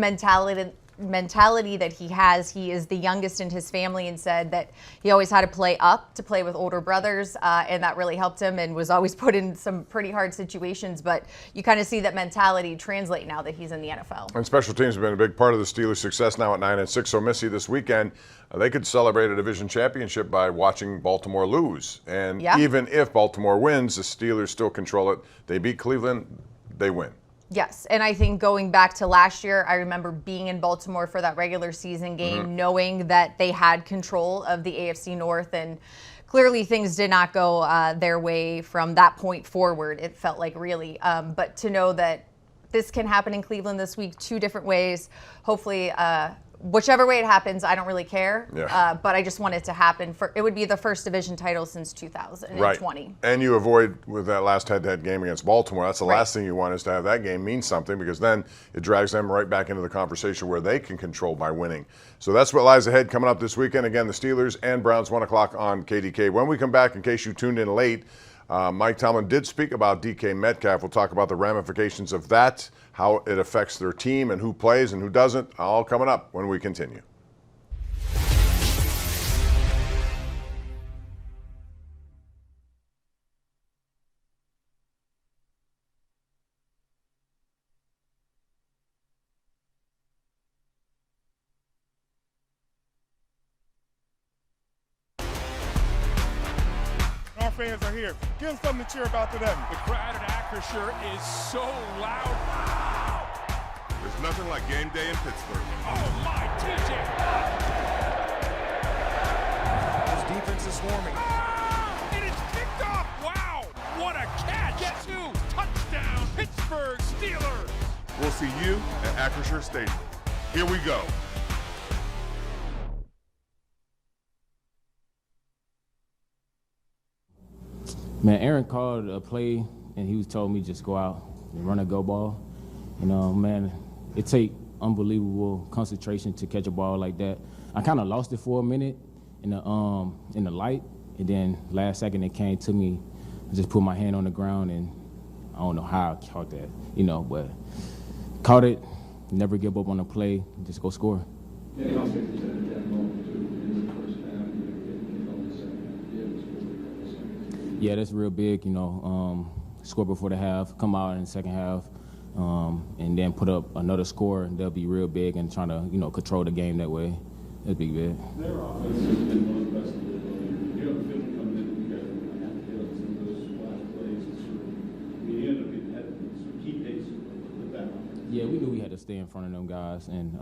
mentality that he has. He is the youngest in his family, and said that he always had to play up to play with older brothers, and that really helped him, and was always put in some pretty hard situations. But you kind of see that mentality translate now that he's in the NFL. And special teams have been a big part of the Steelers' success now at 9-6. So Missy, this weekend they could celebrate a division championship by watching Baltimore lose. And even if Baltimore wins, the Steelers still control it. They beat Cleveland, they win. Yes, and I think going back to last year, I remember being in Baltimore for that regular season game, knowing that they had control of the AFC North, and clearly things did not go their way from that point forward, it felt like, really. But to know that this can happen in Cleveland this week, two different ways, hopefully whichever way it happens, I don't really care. But I just want it to happen. It would be the first division title since 2020. Right. And you avoid, with that last head-to-head game against Baltimore, that's the last thing you want, is to have that game mean something, because then it drags them right back into the conversation where they can control by winning. So that's what lies ahead coming up this weekend. Again, the Steelers and Browns, 1 o'clock on KDK. When we come back, in case you tuned in late, Mike Tomlin did speak about DK Metcalf. We'll talk about the ramifications of that, how it affects their team, and who plays and who doesn't, all coming up when we continue. Our fans are here. Give them something to cheer about today. The crowd at Acrisure is so loud. Wow! There's nothing like game day in Pittsburgh. Oh my, TJ! His defense is swarming. It is picked up! Wow! What a catch! Guess who? Touchdown, Pittsburgh Steelers! We'll see you at Acrisure Stadium. Here we go. Man, Aaron called a play, and he was told me just go out and run a go ball. You know, man, it take unbelievable concentration to catch a ball like that. I kind of lost it for a minute in the light, and then last second it came to me. I just put my hand on the ground, and I don't know how I caught that, you know, but caught it. Never give up on the play. Just go score. Yeah, that's real big, you know. Score before the half, come out in the second half, and then put up another score, they'll be real big and trying to, control the game that way. That'd be big. Their offense has been one of the best in the league all year. You have a feeling coming in, you guys are going to have to hit on some of those splash plays and sort of, you end up getting ahead of sort of keep pace with that offense. Yeah, we knew we had to stay in front of them guys, and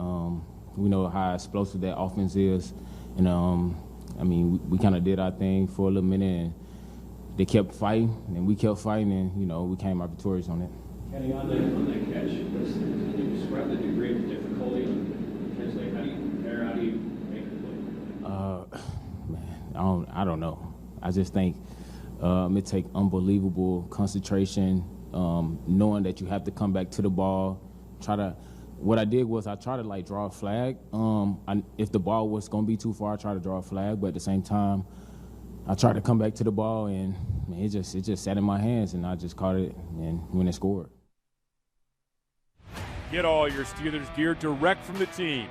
we know how explosive that offense is. And, we kind of did our thing for a little minute, and they kept fighting, and we kept fighting, and, we came out victorious on it. Kenny, on that catch, can you describe the degree of difficulty on the catch? Like, how do you compare? How do you make a play? Man, I don't know. I just think it takes unbelievable concentration, knowing that you have to come back to the ball. What I did was I tried to draw a flag. If the ball was going to be too far, I tried to draw a flag, but at the same time, I tried to come back to the ball, and it just sat in my hands, and I just caught it and went and scored. Get all your Steelers gear direct from the team.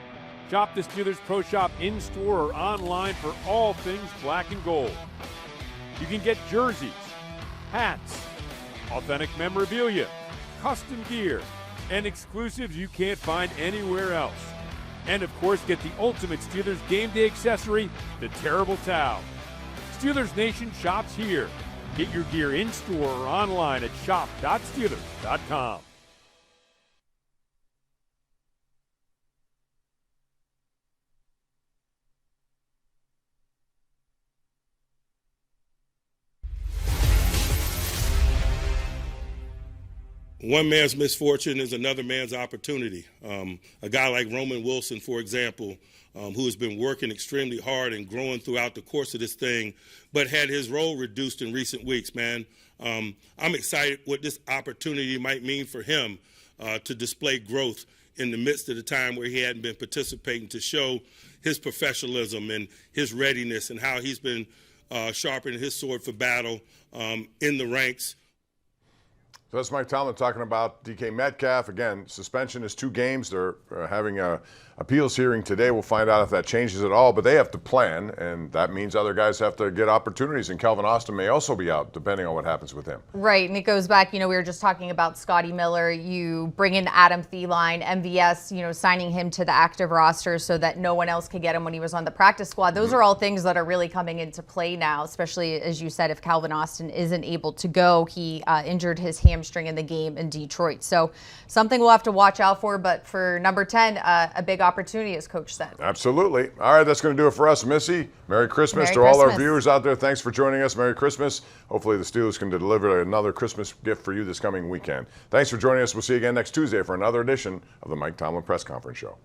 Shop the Steelers Pro Shop in-store or online for all things black and gold. You can get jerseys, hats, authentic memorabilia, custom gear, and exclusives you can't find anywhere else. And of course, get the ultimate Steelers game day accessory, the Terrible Towel. Steelers Nation shops here. Get your gear in-store or online at shop.steelers.com. One man's misfortune is another man's opportunity. A guy like Roman Wilson, for example, who has been working extremely hard and growing throughout the course of this thing, but had his role reduced in recent weeks, man. I'm excited what this opportunity might mean for him to display growth in the midst of the time where he hadn't been participating, to show his professionalism and his readiness and how he's been sharpening his sword for battle in the ranks. So that's Mike Tomlin talking about DK Metcalf. Again, suspension is 2 games. They're having a appeals hearing today. We'll find out if that changes at all, but they have to plan, and that means other guys have to get opportunities, and Calvin Austin may also be out, depending on what happens with him. Right, and it goes back, we were just talking about Scotty Miller. You bring in Adam Thielen, MVS, signing him to the active roster so that no one else could get him when he was on the practice squad. Those are all things that are really coming into play now, especially, as you said, if Calvin Austin isn't able to go. He injured his hamstring in the game in Detroit. So something we'll have to watch out for, but for number 10, a big opportunity, as Coach said. Absolutely. All right, that's going to do it for us. Missy, Merry Christmas to all our viewers out there. Thanks for joining us. Merry Christmas. Hopefully the Steelers can deliver another Christmas gift for you this coming weekend. Thanks for joining us. We'll see you again next Tuesday for another edition of the Mike Tomlin Press Conference Show.